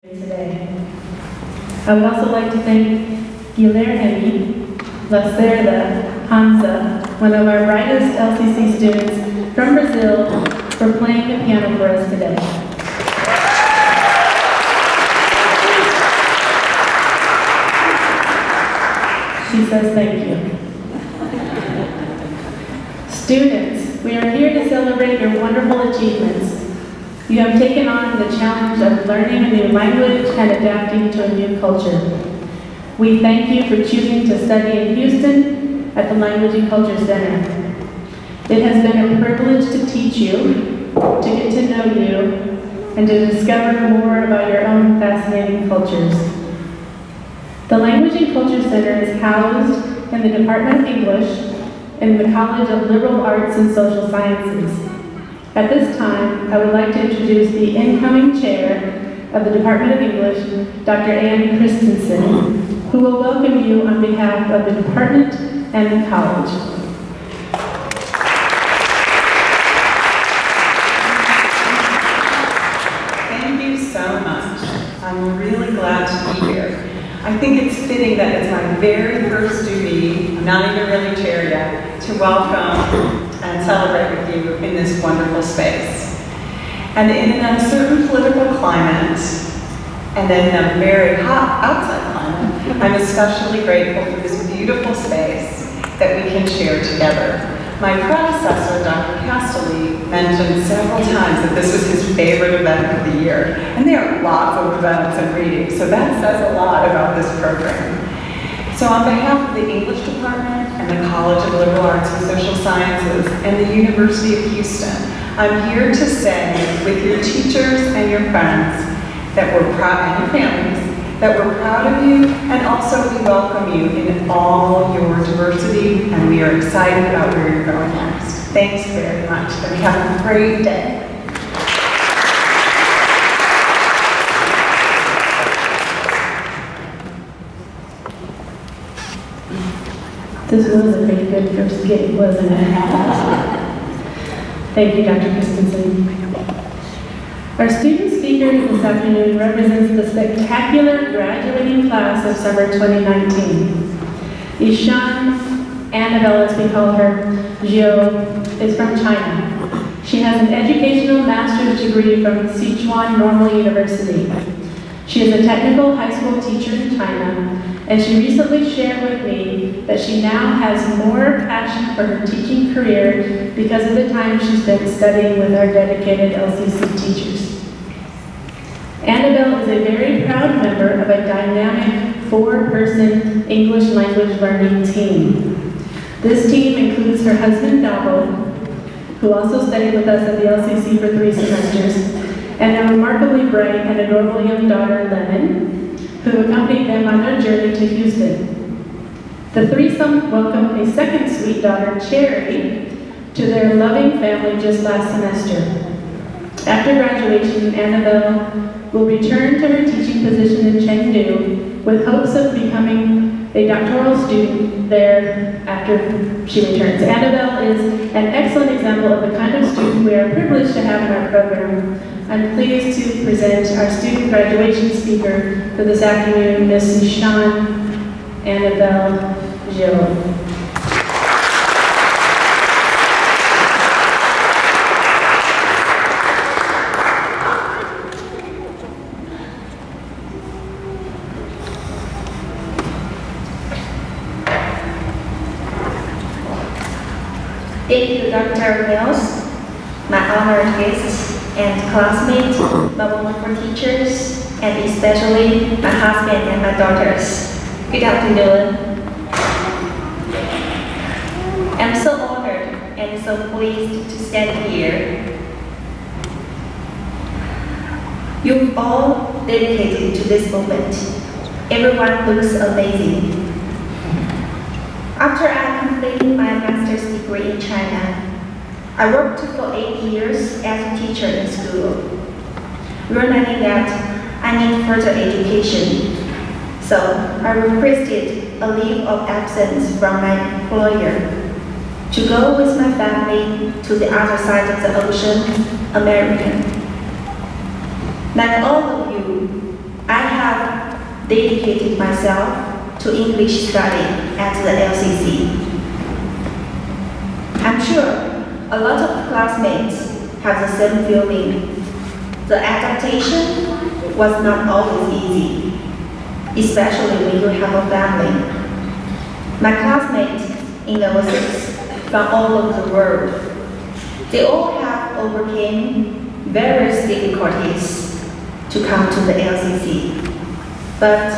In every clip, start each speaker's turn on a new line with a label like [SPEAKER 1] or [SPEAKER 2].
[SPEAKER 1] today. I would also like to thank Guilherme Lacerda Hansa, one of our brightest LCC students from Brazil, for playing the piano for us today. She says thank you. Students, we are here to celebrate your wonderful achievements. You have taken on the challenge of learning a new language and adapting to a new culture. We thank you for choosing to study in Houston at the Language and Culture Center. It has been a privilege to teach you, to get to know you, and to discover more about your own fascinating cultures. The Language and Culture Center is housed in the Department of English in the College of Liberal Arts and Social Sciences. At this time, I would like to introduce the incoming chair of the Department of English, Dr. Ann Christensen, who will welcome you on behalf of the department and the college.
[SPEAKER 2] Thank you so much. I'm really glad to be here. I think it's fitting that it's my very first duty, I'm not even really chair yet, to welcome and celebrate with you in this wonderful space. And in an uncertain political climate, and in a very hot outside climate, I'm especially grateful for this beautiful space that we can share together. My predecessor, Dr. Castelli, mentioned several times that this was his favorite event of the year. And there are lots of events and readings, so that says a lot about this program. So on behalf of the English Department and the College of Liberal Arts and Social Sciences and the University of Houston, I'm here to say, with your teachers and your friends, that we're proud, and your families, that we're proud of you, and also we welcome you in all your diversity, and we are excited about where you're going next. Thanks very much, and have a great day.
[SPEAKER 1] This was a pretty good first gig, wasn't it? Thank you, Dr. Christensen. Our student speaker this afternoon represents the spectacular graduating class of summer 2019. Ishan Annabelle, as we call her, Zhou, is from China. She has an educational master's degree from Sichuan Normal University. She is a technical high school teacher in China, and she recently shared with me that she now has more passion for her teaching career because of the time she spent studying with our dedicated LCC teachers. Annabelle is a very proud member of a dynamic 4-person English language learning team. This team includes her husband, Dabo, who also studied with us at the LCC for 3 semesters, and their remarkably bright and adorable young daughter, Lemon, who accompanied them on their journey to Houston. The threesome welcomed a second sweet daughter, Cherry, to their loving family just last semester. After graduation, Annabelle will return to her teaching position in Chengdu with hopes of becoming a doctoral student there after she returns. Annabelle is an excellent example of the kind of student we are privileged to have in our program. I'm pleased to present our student graduation speaker for this afternoon, Ms. Ishan Annabelle Zhou.
[SPEAKER 3] Thank you, Dr. Mills, my honored guests and classmates, my wonderful teachers, and especially my husband and my daughters. Good afternoon. I'm so honored and so pleased to stand here. You've all dedicated to this moment. Everyone looks amazing. After I completed my master's degree in China, I worked for 8 years as a teacher in school, realizing that I need further education. So I requested a leave of absence from my employer to go with my family to the other side of the ocean, America. Like all of you, I have dedicated myself to English study at the LCC. I'm sure a lot of classmates have the same feeling. The adaptation was not always easy, especially when you have a family. My classmates in level 6 from all over the world, they all have overcame various difficulties to come to the LCC, but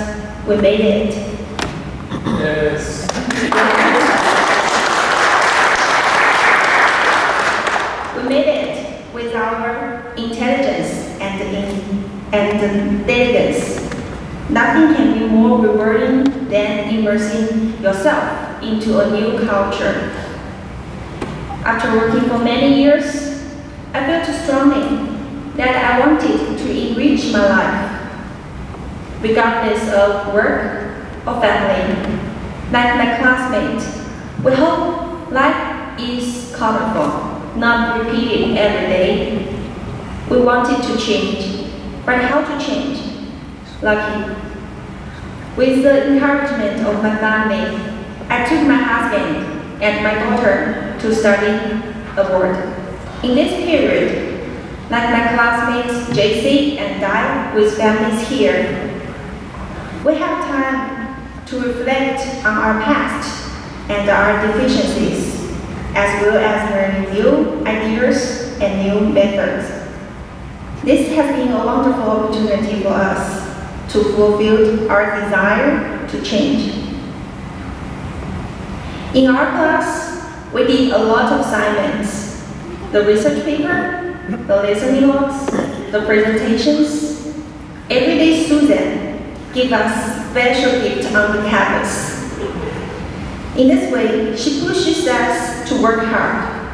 [SPEAKER 3] we made it.
[SPEAKER 4] Yes.
[SPEAKER 3] We made it with our intelligence and diligence. Nothing can be more rewarding than immersing yourself into a new culture. After working for many years, I felt strongly that I wanted to enrich my life, regardless of work or family. Like my classmates, we hope life is colorful, not repeated every day. We wanted to change, but how to change? Lucky. With the encouragement of my family, I took my husband and my daughter to study abroad. In this period, like my classmates JC and Dai with families here, we have time to reflect on our past and our deficiencies, as well as learning new ideas and new methods. This has been a wonderful opportunity for us to fulfill our desire to change. In our class, we did a lot of assignments: the research paper, the listening logs, the presentations. Every day Susan gave us special gift on the campus. In this way, she pushes us to work hard.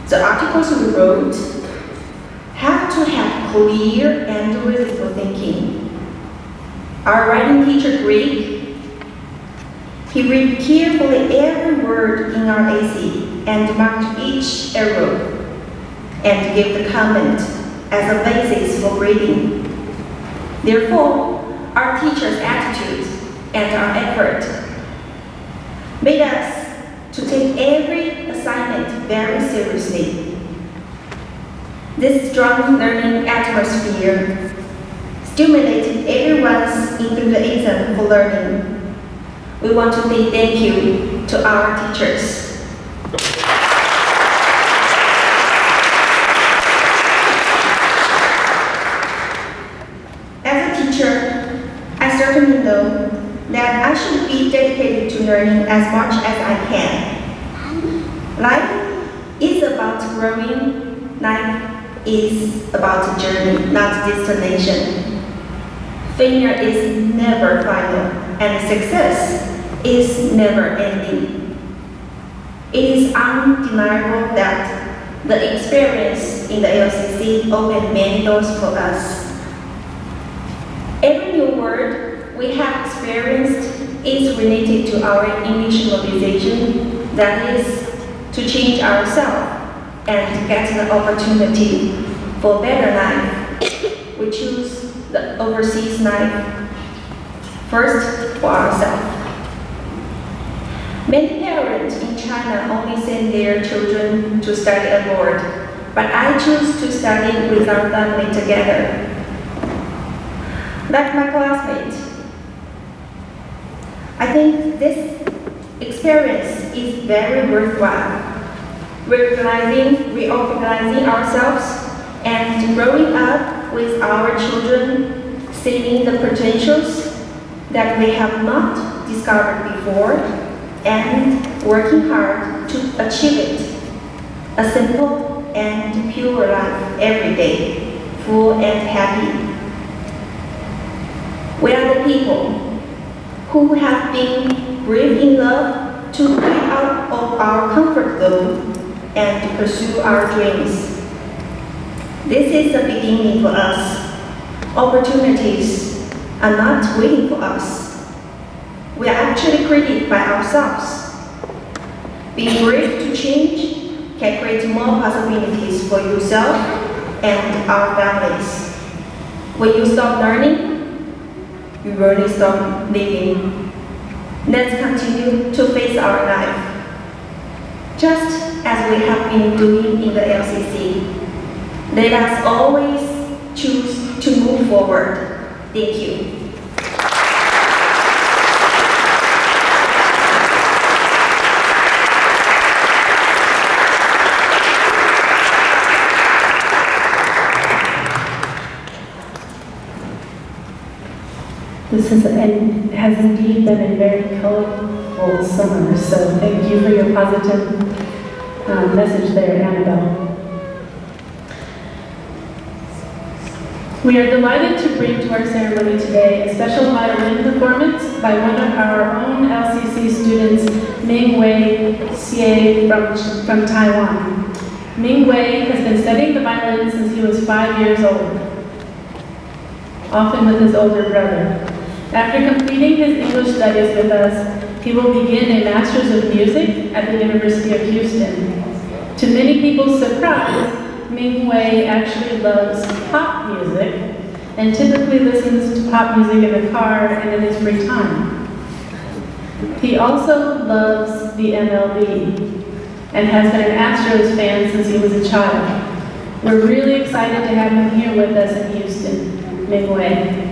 [SPEAKER 3] The articles we wrote have to have clear and reasonable thinking. Our writing teacher, Greg, he read carefully every word in our AC and marked each error and gave the comment as a basis for grading. Therefore, our teacher's attitude and our effort made us to take every assignment very seriously. This strong learning atmosphere stimulated everyone's enthusiasm for learning. We want to say thank you to our teachers. As a teacher, I certainly know that I should be dedicated to learning as much as I can. Life is about growing. Life is about a journey, not destination. Failure is never final, and success is never ending. It is undeniable that the experience in the LCC opened many doors for us. Every new word we have experienced is related to our initial motivation, that is, to change ourselves and get the opportunity for better life. We choose the overseas life first for ourselves. Many parents in China only send their children to study abroad, but I choose to study with our family together. Like my classmates, I think this experience is very worthwhile. Reorganizing ourselves and growing up with our children, seeing the potentials that we have not discovered before, and working hard to achieve it. A simple and pure life every day, full and happy. We are the people who have been brave enough to get out of our comfort zone and pursue our dreams. This is the beginning for us. Opportunities are not waiting for us. We are actually created by ourselves. Being brave to change can create more possibilities for yourself and our families. When you stop learning, we really stop living. Let's continue to face our life, just as we have been doing in the LCC. Let us always choose to move forward. Thank you.
[SPEAKER 1] Has indeed been a very colorful summer, so thank you for your positive message there, Annabelle. We are delighted to bring to our ceremony today a special violin performance by one of our own LCC students, Ming Wei Xie from Taiwan. Ming Wei has been studying the violin since he was 5 years old, often with his older brother. After completing his English studies with us, he will begin a Master's of Music at the University of Houston. To many people's surprise, Ming Wei actually loves pop music and typically listens to pop music in the car and in his free time. He also loves the MLB and has been an Astros fan since he was a child. We're really excited to have him here with us in Houston. Ming Wei.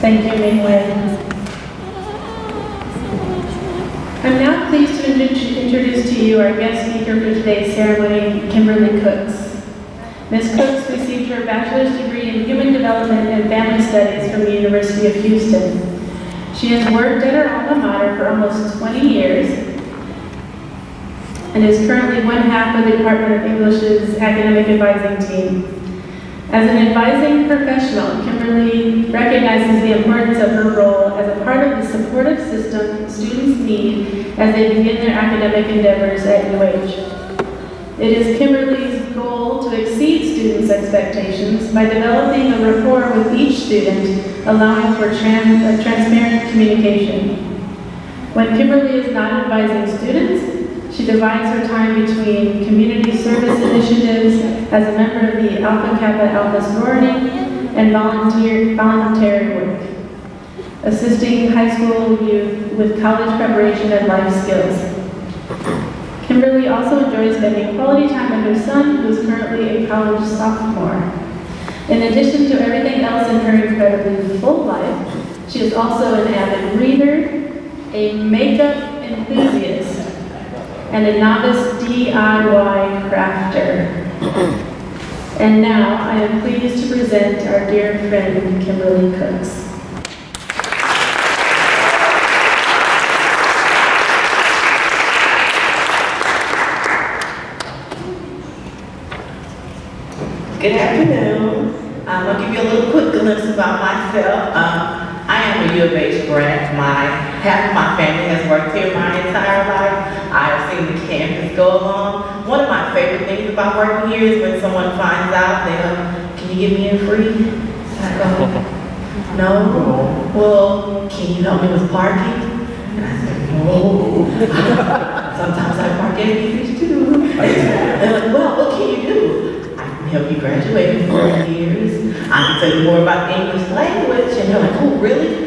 [SPEAKER 1] Thank you, Ming-Wen. I'm now pleased to introduce to you our guest speaker for today's ceremony, Kimberly Cooks. Ms. Cooks received her bachelor's degree in Human Development and Family Studies from the University of Houston. She has worked at her alma mater for almost 20 years and is currently one half of the Department of English's academic advising team. As an advising professional, Kimberly recognizes the importance of her role as a part of the supportive system students need as they begin their academic endeavors at UH. It is Kimberly's goal to exceed students' expectations by developing a rapport with each student, allowing for transparent communication. When Kimberly is not advising students, she divides her time between community service initiatives as a member of the Alpha Kappa Alpha sorority and voluntary work, assisting high school youth with college preparation and life skills. Kimberly also enjoys spending quality time with her son, who is currently a college sophomore. In addition to everything else in her incredibly full life, she is also an avid reader, a makeup enthusiast, and a novice DIY crafter. And now I am pleased to present our dear friend, Kimberly Cooks.
[SPEAKER 5] Good afternoon. I'm going to give you a little quick glimpse about myself. I am a U of H grad. Half of my family has worked here my entire life. I have seen the campus go along. One of my favorite things about working here is when someone finds out, they go, "Can you get me in free?" And I go, "No." "Well, can you help me with parking?" And I said, "No." Sometimes I park at beach too. They're like, "Well, what can you do?" Help you graduate in 4 years. I can tell you more about the English language. And they're like, "Oh, really?"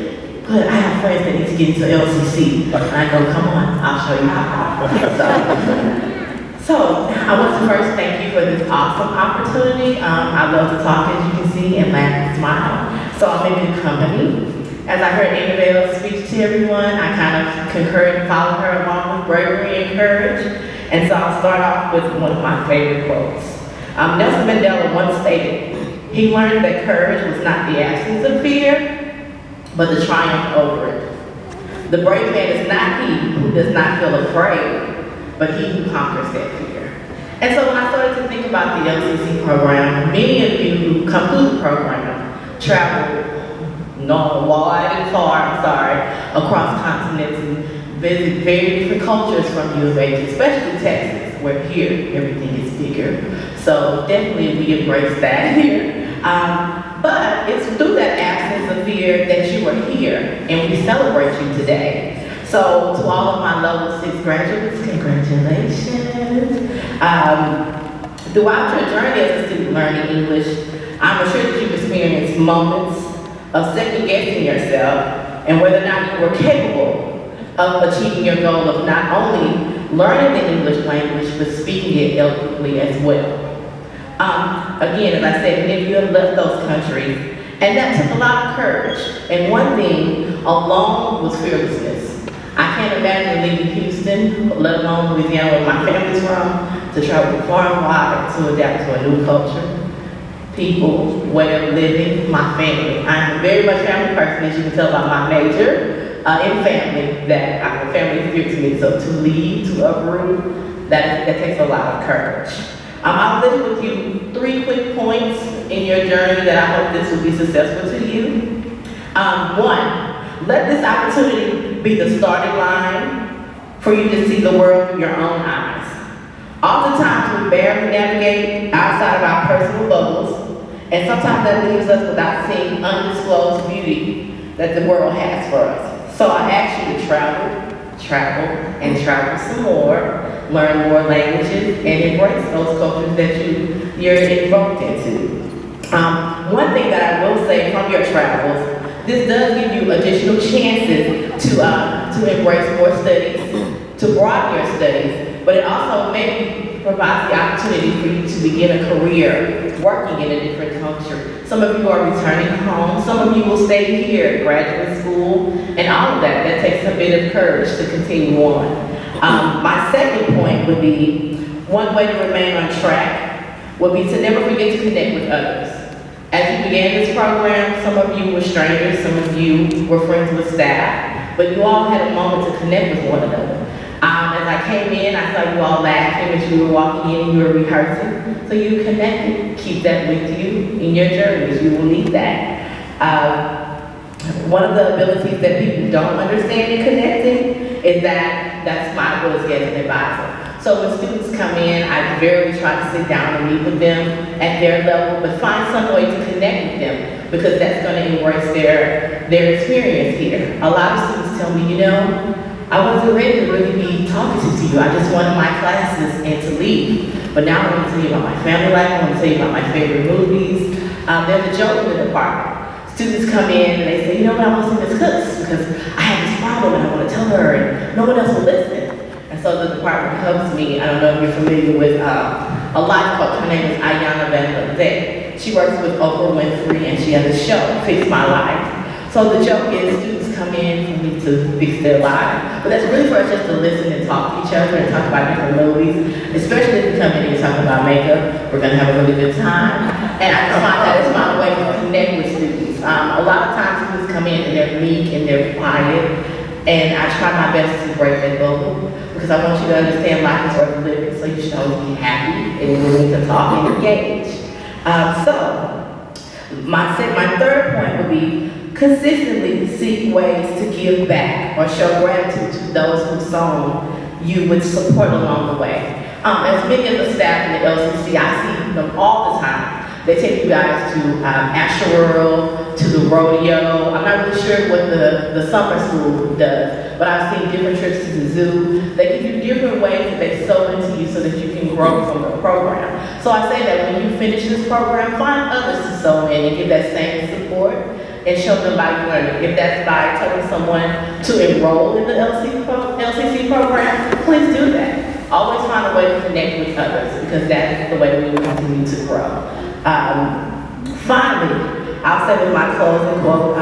[SPEAKER 5] But I have friends that need to get into LCC. And I go, "Come on, I'll show you how." So I want to first thank you for this awesome opportunity. I love to talk, as you can see, and laugh and smile. So I'm in good company. As I heard Annabelle's speech to everyone, I kind of concurred and followed her along with bravery and courage. And so I'll start off with one of my favorite quotes. Nelson Mandela once stated, he learned that courage was not the absence of fear, but the triumph over it. The brave man is not he who does not feel afraid, but he who conquers that fear. And so when I started to think about the LCC program, many of you who come through the program travel wide and far, across continents and visit very different cultures from U of H, especially Texas, where here everything is bigger. So definitely we embrace that here. But it's through that absence of fear that you are here, and we celebrate you today. So to all of my level 6 graduates, congratulations. Throughout your journey as a student learning English, I'm sure that you've experienced moments of second guessing yourself and whether or not you were capable of achieving your goal of not only learning the English language, but speaking it eloquently as well. Again, as I said, many of you have left those countries, and that took a lot of courage. And one thing alone was fearlessness. I can't imagine leaving Houston, let alone Louisiana, where my family's from, to travel far and wide to adapt to a new culture, people, way of living, my family. I'm very much a family person, as you can tell by my major. In family, that I'm a family is dear to me, so to leave, to uproot, that takes a lot of courage. I'll leave with you 3 quick points in your journey that I hope this will be successful to you. 1, let this opportunity be the starting line for you to see the world through your own eyes. Oftentimes we barely navigate outside of our personal bubbles, and sometimes that leaves us without seeing undisclosed beauty that the world has for us. So I ask you to travel, and travel some more, learn more languages, and embrace those cultures that you're invoked into. One thing that I will say from your travels, this does give you additional chances to embrace more studies, to broaden your studies, but it also maybe provides the opportunity for you to to begin a career working in a different culture. Some of you are returning home, some of you will stay here at graduate school, and all of that. That takes a bit of courage to continue on. My second point would be, one way to remain on track would be to never forget to connect with others. As you began this program, some of you were strangers, some of you were friends with staff, but you all had a moment to connect with one another. As I came in, I saw you all laughing as you were walking in and you were rehearsing. So you connected. Keep that with you in your journeys. You will need that. One of the abilities that people don't understand in connecting is that's my ability as an advisor. So when students come in, I very try to sit down and meet with them at their level, but find some way to connect with them because that's going to embrace their experience here. A lot of students tell me, you know, I wasn't ready to really be talkative to you. I just wanted my classes and to leave. But now I want to tell you about my family life. I want to tell you about my favorite movies. There's a joke in the department. Students come in and they say, you know what, I want to see Ms. Cooks because I have this problem and I want to tell her and no one else will listen. And so the department helps me. I don't know if you're familiar with a life coach. Her name is Ayanna Van Lezay. She works with Oprah Winfrey and she has a show, Fix My Life. So the joke is students come in for me to fix their lives. But that's really for us just to listen and talk to each other and talk about different movies. Especially if you come in and you're talking about makeup, we're gonna have a really good time. And I just find that it's my way to connect with students. A lot of times students come in and they're meek and they're quiet. And I try my best to break that bubble because I want you to understand life is worth living. So you should always be happy and willing to talk and engage. My third point would be consistently seek ways to give back or show gratitude to those who've sown you with support along the way. As many of the staff in the LCC, I see them all the time. They take you guys to Asherworld, to the rodeo. I'm not really sure what the summer school does, but I've seen different trips to the zoo. They give you different ways that they sow into you so that you can grow from the program. So I say that when you finish this program, find others to sow in and give that same support and show them by learning. If that's by telling someone to enroll in the LCC program, please do that. Always find a way to connect with others because that's the way we will continue to grow. Finally, I'll say with my closing quote,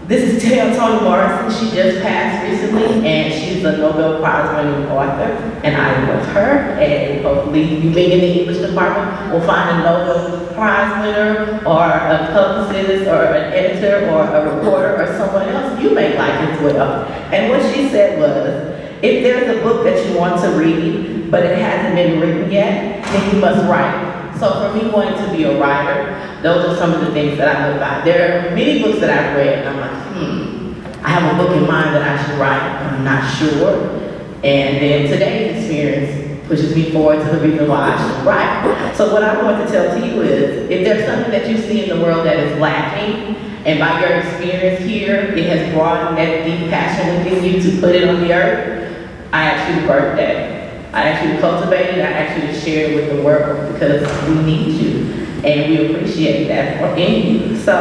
[SPEAKER 5] this is Toni Morrison. She just passed recently, and she's a Nobel Prize-winning author, and I love her. And hopefully, you being in the English department will find a Nobel Prize winner, or a publicist, or an editor, or a reporter, or someone else you may like as well. And what she said was, if there's a book that you want to read, but it hasn't been written yet, then you must write. So for me, wanting to be a writer, those are some of the things that I live by. There are many books that I've read, and I'm like, I have a book in mind that I should write, but I'm not sure. And then today's experience pushes me forward to the reason why I should write. So what I want to tell to you is, if there's something that you see in the world that is lacking, and by your experience here, it has brought that deep passion within you to put it on the earth, I ask you to birth that. I ask you to cultivate it, I ask you to share it with the world because we need you and we appreciate that in you. So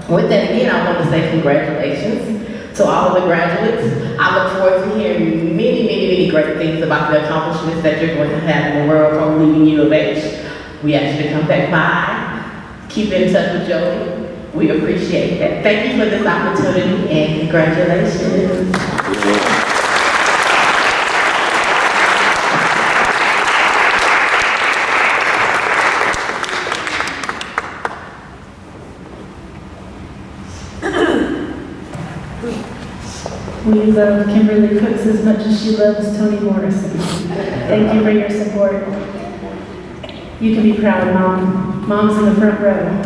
[SPEAKER 5] with that again, I want to say congratulations to all of the graduates. I look forward to hearing many great things about the accomplishments that you're going to have in the world from leaving U of H. We ask you to come back by, keep in touch with Jody. We appreciate that. Thank you for this opportunity and congratulations.
[SPEAKER 1] We love Kimberly Cooks as much as she loves Toni Morrison. Thank you for your support. You can be proud, Mom. Mom's in the front row.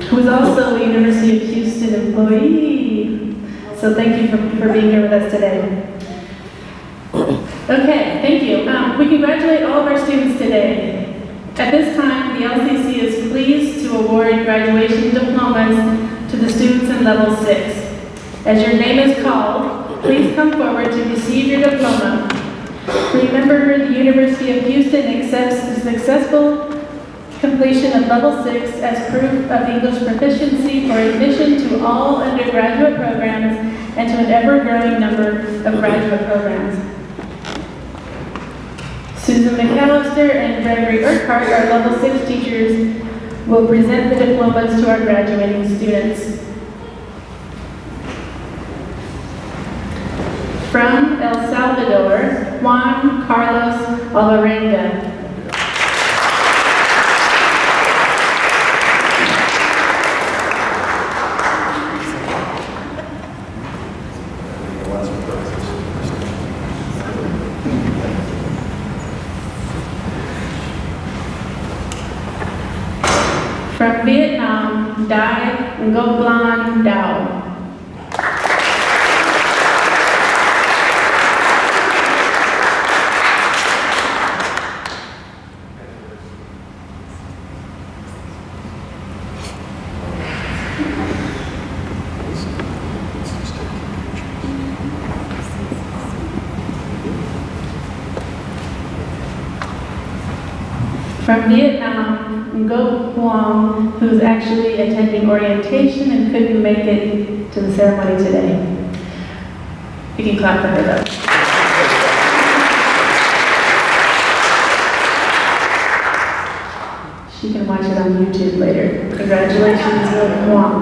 [SPEAKER 1] Who is also a University of Houston employee. So thank you for being here with us today. Okay, thank you. We congratulate all of our students today. At this time, the LCC is pleased to award graduation diplomas to the students in level 6. As your name is called, please come forward to receive your diploma. Remember, the University of Houston accepts the successful completion of level 6 as proof of English proficiency for admission to all undergraduate programs and to an ever-growing number of graduate programs. Susan McAllister and Gregory Urquhart, our level 6 teachers, will present the diplomas to our graduating students. From El Salvador, Juan Carlos Alvarenga. From Vietnam, Dai Ngoblan Dao. From Vietnam, Ngo Huang, who's actually attending orientation and couldn't make it to the ceremony today. You can clap for her though. She can watch it on YouTube later. Congratulations, Ngo Huang.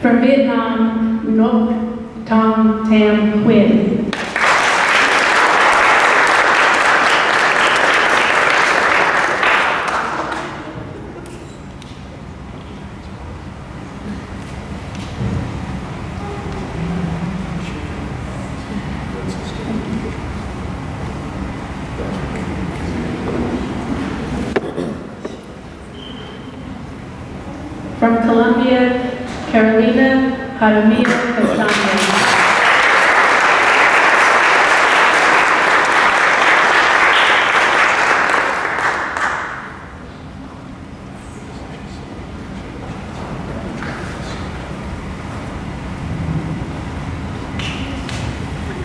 [SPEAKER 1] From Vietnam, Ngoc Tom Tam Huynh. From Colombia, Carolina Jaramillo Castaño.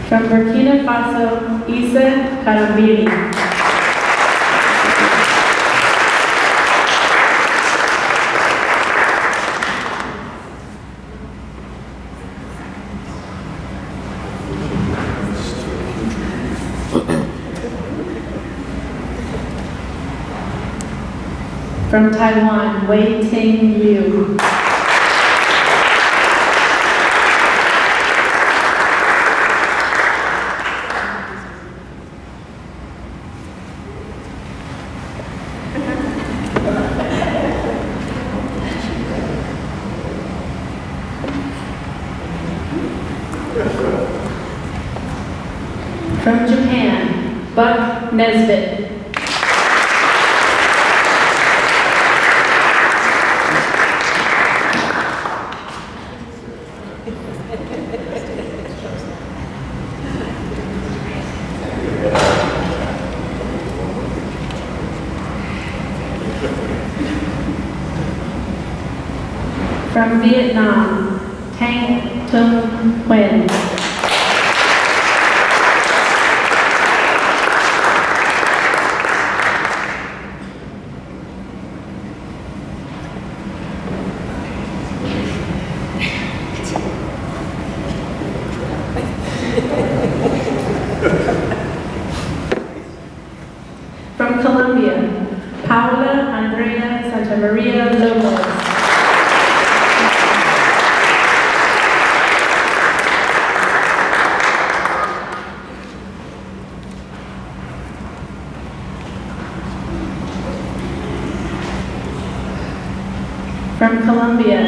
[SPEAKER 1] From Burkina Faso, Isa Karambiri. From Taiwan, Wei Ting Liu. From Japan, Buck Nesbitt. From Vietnam, Thanh Tung Nguyen. From Colombia, Paula Andrea Santamaria Lopez. From Colombia,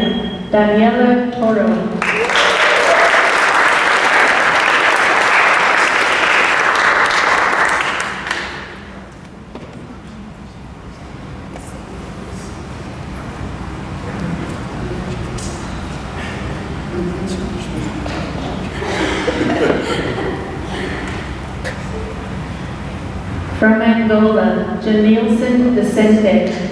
[SPEAKER 1] Daniela Toro. From Angola, Janilson Vicente.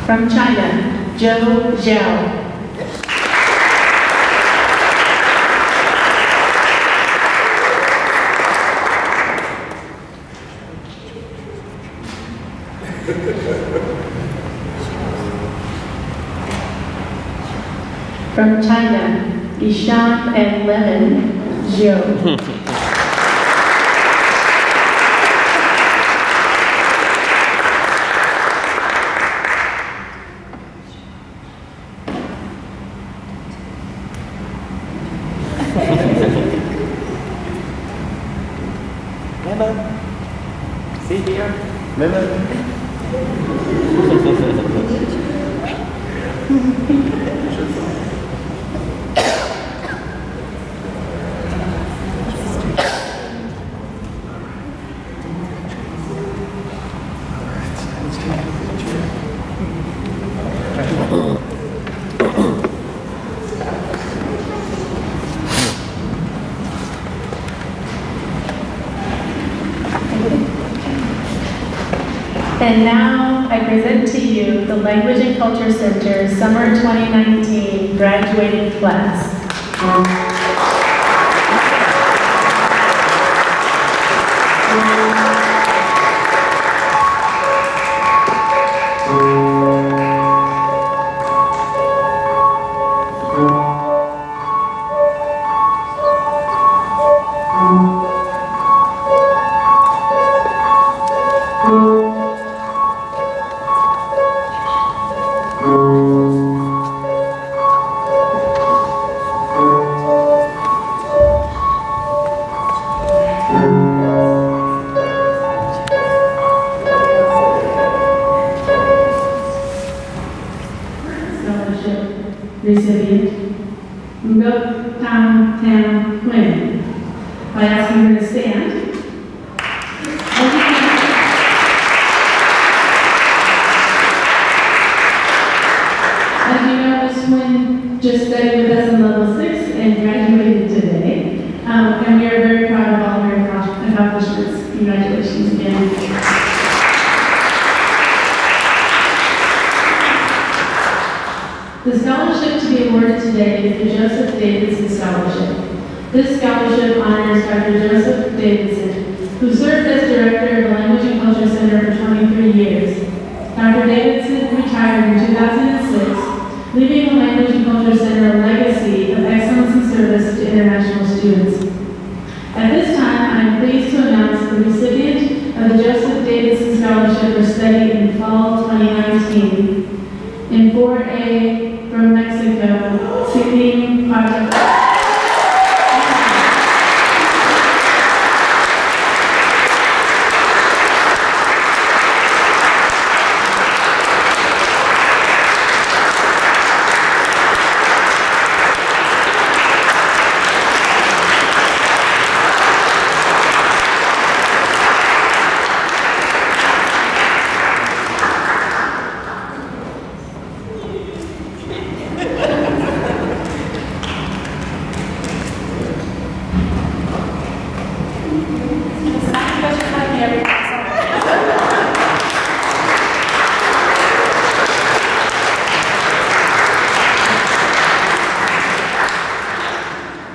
[SPEAKER 1] From China, Zhou Zhao. From China, Isham and Lemon Zhou.
[SPEAKER 4] Lemon. See here? Lemon.
[SPEAKER 1] And now I present to you the Language and Culture Center Summer 2019 graduating class. Recipient, Ngok Tam Tam Quinn. By asking her to stand. As you know, Ms. Quinn just studied with us in level 6 and graduated today. And we are very proud of all her accomplishments. Congratulations again. The scholarship to be awarded today is the Joseph Davidson Scholarship. This scholarship honors Dr. Joseph Davidson, who served as director of the Language and Culture Center for 23 years. Dr. Davidson retired in 2006, leaving the Language and Culture Center a legacy of excellence and service to international students. At this time, I am pleased to announce the recipient of the Joseph Davidson Scholarship for study in fall 2019. In 4A from Mexico, singing project.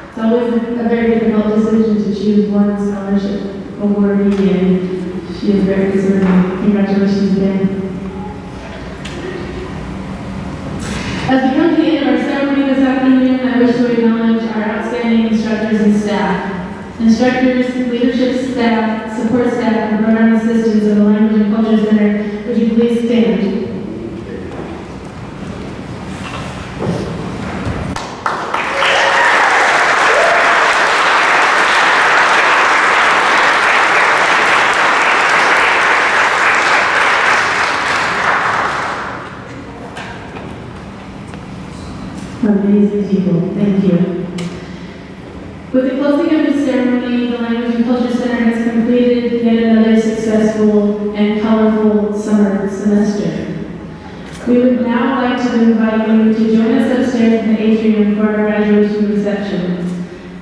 [SPEAKER 1] It's always a very difficult decision to choose one scholarship awardee, and she is very deserving. Congratulations again. As we come to the end of our ceremony this afternoon, I wish to acknowledge our outstanding instructors and staff. Instructors, leadership staff, support staff, and program assistants of the Language and Culture Center, would you please stand? Amazing people. Thank you. With the closing of the ceremony, the Language and Culture Center has completed yet another successful and colorful summer semester. We would now like to invite you to join us upstairs in the atrium for our graduation reception.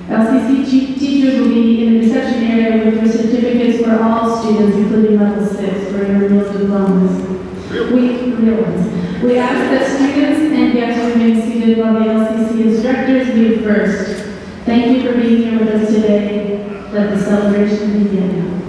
[SPEAKER 1] LCC teachers will be in the reception area with your certificates for all students, including level 6, for your real diplomas. We ask that students and guests remain seated while the LCC instructors leave first. Thank you for being here with us today. Let the celebration begin.